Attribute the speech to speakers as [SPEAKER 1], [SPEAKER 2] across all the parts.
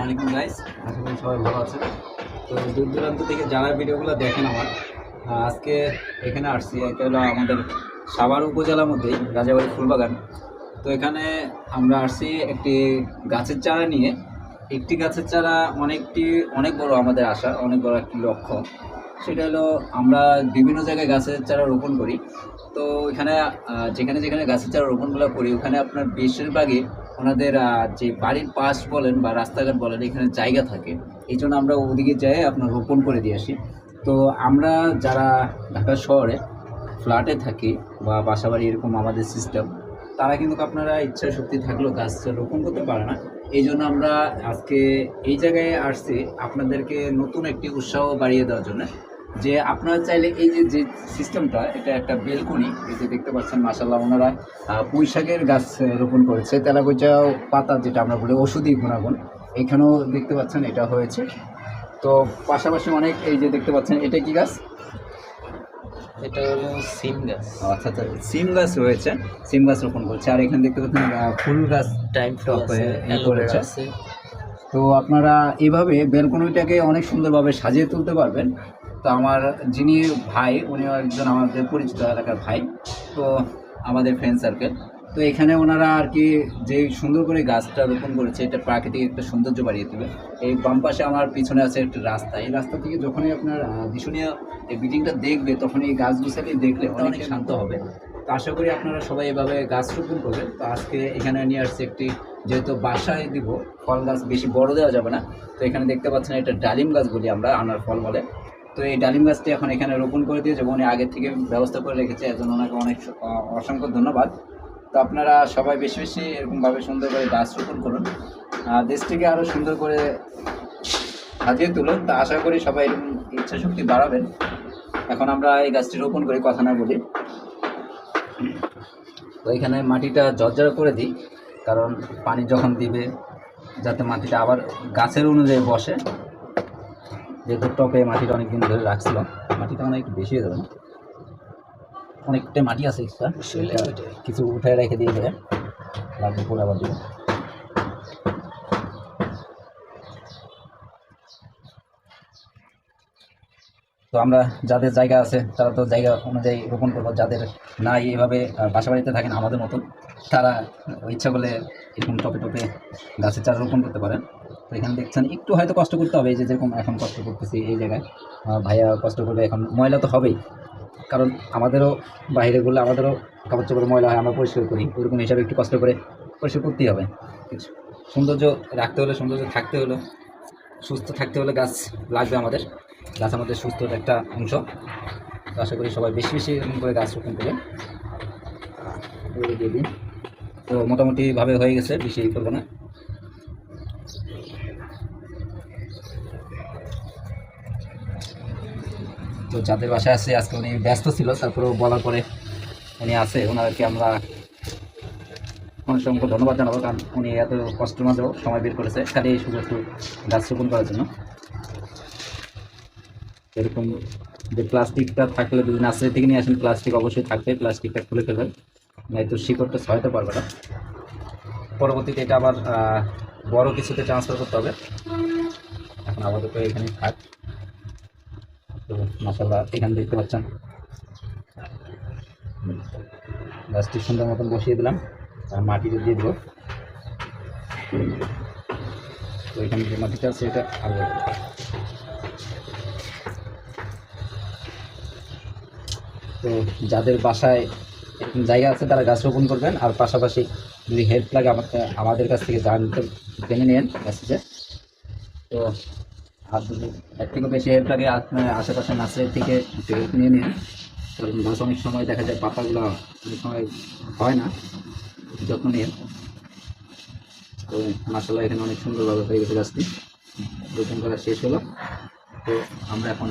[SPEAKER 1] আলাইকুম গাইস, আশা করি সবাই ভালো আছেন। তো দূর দূরান্ত থেকে যারা ভিডিওগুলো দেখেন আমার, আজকে এখানে আসছি। এটা হলো আমাদের সাভার উপজেলার মধ্যেই রাজাবাড়ি ফুলবাগান। তো এখানে আমরা আসছি একটি গাছের চারা নিয়ে। একটি গাছের চারা অনেক বড় আমাদের আশা, অনেক বড় একটি লক্ষ্য। সেটা হলো আমরা বিভিন্ন জায়গায় গাছের চারা রোপণ করি। তো এখানে যেখানে যেখানে গাছের চারা রোপণগুলো করি, ওখানে আপনার বেশিরভাগই ওনাদের যে বাড়ির পাশ বলেন বা রাস্তাঘাট বলেন, এখানে জায়গা থাকে। এই জন্য আমরা ওদিকে যাই আপনার রোপণ করে দিয়ে আসি। তো আমরা যারা ঢাকা শহরে ফ্ল্যাটে থাকি বা বাসাবাড়ি এরকম আমাদের সিস্টেম, তারা কিন্তু আপনারা ইচ্ছা শক্তি থাকলেও গাছ রোপণ করতে পারে না। এই জন্য আমরা আজকে এই জায়গায় আসছি আপনাদেরকে নতুন একটি উৎসাহ বাড়িয়ে দেওয়ার জন্য। যে আপনারা চাইলে এই যে যে সিস্টেমটা, এটা একটা বেলকনি, এই যে দেখতে পাচ্ছেন মাশাআল্লাহ ওনারা পুঁই শাকের গাছ রোপণ করেছে। তেলাকুচা পাতা, যেটা আমরা বলি ওষুধি গুণাগুণ, এখানেও দেখতে পাচ্ছেন এটা হয়েছে। তো পাশাপাশি অনেক, এই যে দেখতে পাচ্ছেন এটা কি গাছ?
[SPEAKER 2] এটা হলো সিম গাছ।
[SPEAKER 1] আচ্ছা আচ্ছা, সিম গাছ রয়েছে, সিম গাছ রোপণ করছে। আর এখানে দেখতে পাচ্ছেন ফুল গাছ
[SPEAKER 2] টাইম
[SPEAKER 1] করেছে। তো আপনারা এইভাবে বেলকনিটাকে অনেক সুন্দরভাবে সাজিয়ে তুলতে পারবেন। তো আমার যিনি ভাই, উনি একজন আমাদের পরিচিত এলাকার ভাই, তো আমাদের ফ্রেন্ড সার্কেল। তো এখানে ওনারা আর কি যে সুন্দর করে গাছটা রোপণ করেছে, এটা প্রাকৃতিক একটা সৌন্দর্য বাড়িয়ে দেবে। এই বাম পাশে আমার পিছনে আছে একটা রাস্তা, এই রাস্তা থেকে যখনই আপনার দৃশ্যনীয় এই বিল্ডিংটা দেখবে, তখন এই গাছগুছালি দেখলে অনেক শান্ত হবে। তো আশা করি আপনারা সবাই এভাবে গাছ রোপণ করবেন। তো আজকে এখানে নিয়ে আসছে একটি, যেহেতু বাসায় দিব, ফল গাছ বেশি বড় দেওয়া যাবে না। তো এখানে দেখতে পাচ্ছেন এটা ডালিম গাছ বলি আমরা, আনার ফল বলে। তো এই ডালিম গাছটি এখন এখানে রোপণ করে দিয়ে যাবো, উনি আগে থেকে ব্যবস্থা করে রেখেছে, এর জন্য ওনাকে অনেক অসংখ্য ধন্যবাদ। তো আপনারা সবাই বেশি বেশি এরকমভাবে সুন্দর করে গাছ রোপণ করুন, দেশটিকে আরও সুন্দর করে সাজিয়ে তুলুন। তো আশা করি সবাই এরকম ইচ্ছা শক্তি বাড়াবেন। এখন আমরা এই গাছটি রোপণ করি, কথা না বলি। তো এখানে মাটিটা ঝরঝরে করে দিই, কারণ পানি যখন দিবে যাতে মাটিটা আবার গাছের অনুযায়ী বসে। যেহেতু টপে মাটিটা অনেকদিন ধরে রাখছিলাম, মাটিটা অনেক একটু বেশি হয়ে যাবে না, অনেকটাই মাটি আছে এক্সট্রা, কিছু উঠে রেখে দিয়ে দেবে, লাগবে পরে আবার দেবে। তো আমরা যাদের জায়গা আছে তারা তো জায়গা অনুযায়ী রোপণ করবো, যাদের নাই এভাবে বাসা বাড়িতে থাকেন আমাদের মতন, তারা ইচ্ছা করলে এরকম টপে টপে গাছের চারা রোপণ করতে পারেন। তো এখানে দেখছেন একটু হয়তো কষ্ট করতে হবে, এই যে যেরকম এখন কষ্ট করতেছি এই জায়গায়, ভাইয়া কষ্ট করবে। এখন ময়লা তো হবেই, কারণ আমাদেরও বাইরে গেলে আমাদেরও কাপড় চোপড় ময়লা হয়, আমরা পরিষ্কার করি, ওরকম হিসাবে একটু কষ্ট করে পরিষ্কার করতেই হবে। সৌন্দর্য রাখতে হলে, সৌন্দর্য থাকতে হলে, সুস্থ থাকতে হলে গাছ লাগবে আমাদের। গাছ আমাদের সুস্থর একটা অংশ। তো আশা করি সবাই বেশি বেশি এরকম করে গাছ রোপণ করে দিয়ে দিন। তো মোটামুটিভাবে হয়ে গেছে, বেশি করবো না। তো যাদের বাসায় আছে, আজকে উনি ব্যস্ত ছিল, তারপরেও বলার পরে উনি আছে, ওনাদেরকে আমরা অসংখ্য ধন্যবাদ জানাবো, কারণ উনি এত কষ্টের মাঝেও সময় বের করেছে খালি শুধু একটু গাছ রোপণ করার জন্য। এরকম যে প্লাস্টিকটা থাকলে, যদি নার্সারি থেকে নিয়ে আসেন, প্লাস্টিক অবশ্যই থাকবে, প্লাস্টিকটা খুলে ফেলবেন, নয়তো শিকড়টা ছড়াতে পারবে না। পরবর্তীতে এটা আবার বড় কিছুতে ট্রান্সফার করতে হবে। এখন আপাতত এখানে থাক। তো মাশাআল্লাহ এখানে দেখতে পাচ্ছেন গাছটি সুন্দর মতন বসিয়ে দিলাম, আর মাটিটা দিয়ে দেবো। তো এখানে যে মাটিটা আছে এটা আরও, তো যাদের বাসায় এরকম জায়গা আছে তারা গাছ রোপণ করবেন। আর পাশাপাশি যদি হেল্প লাগে আমাদের কাছ থেকে জেনে নেন মেসেজে। তো আর যদি এর থেকেও বেশি হেল্প লাগে, আপনার আশেপাশে নার্সারি থেকে হেল্প নিয়ে নিন, কারণ গাছ অনেক সময় দেখা যায় পাতাগুলো অনেক সময় হয় না, যত্ন নিন। তো মাশাআল্লাহ এখানে অনেক সুন্দরভাবে হয়ে গেছে, গাছটি রোপণ করা শেষ হলো। তো আমরা এখন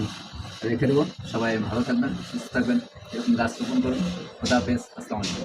[SPEAKER 1] রেখে দেবো। সবাই ভালো থাকবেন, সুস্থ থাকবেন, এরকম গাছ রোপণ করুন। খোদা হাফেজ, আসসালামু আলাইকুম।